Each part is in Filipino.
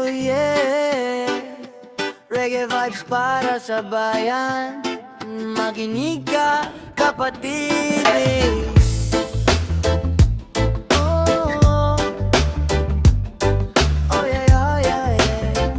Oh yeah, reggae vibes para sa bayan. Makinig ka, kapatid, Oh, oh yeah, oh yeah, yeah.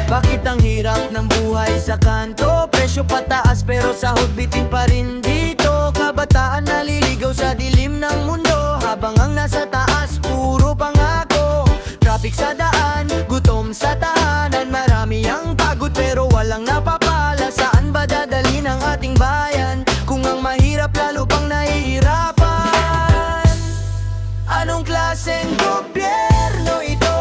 Bakit ang hirap ng buhay sa kanto? Presyo pataas pero sahod bitin pa rin dito. Kabataan naliligaw sa dilim ng mundo, habang ang nasa taas puro pangako. Traffic sa daan, gutom sa tahanan, marami ang pagod pero walang napapala. Saan ba dadalhin ang ating bayan kung ang mahirap lalo pang nahihirapan? Anong klaseng gobyerno ito?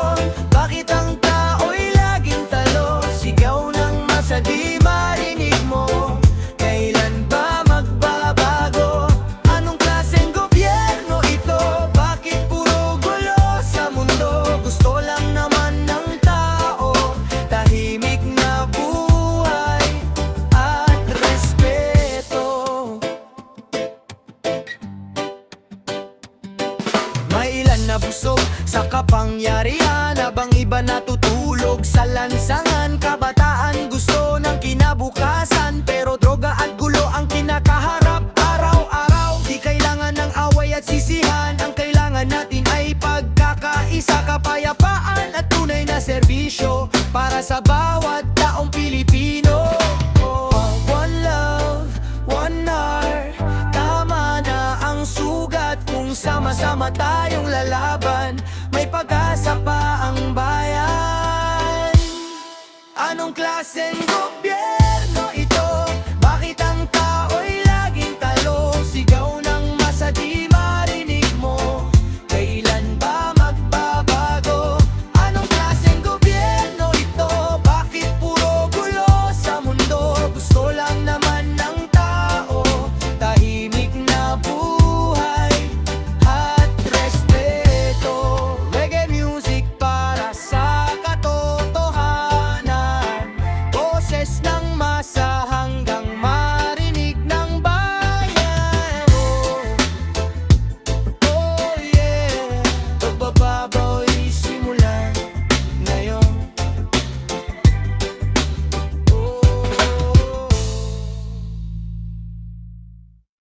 Bakit ang tao'y laging talo? Sigaw ng masa di marinig mo, kailan ba magbabago? Anong klaseng gobyerno ito? Bakit puro gulo sa mundo? Gusto lang naman ng tao tahimik na buhay at respeto. May ilan na busog sa kapangyarihan, habang iba natutulog sa lansangan. Kabataan gusto ng kinabukasan, pero droga at gulo ang kinakaharap araw-araw. Di kailangan ng away at sisihan, ang kailangan natin ay pagkakaisa, kapayapaan at tunay na serbisyo para sa bawat taong Pilipino. One love, one heart, tama na ang sugat kung sama-sama tayong lalaban. May pag-asa pa ang bayan. Anong klaseng gobyerno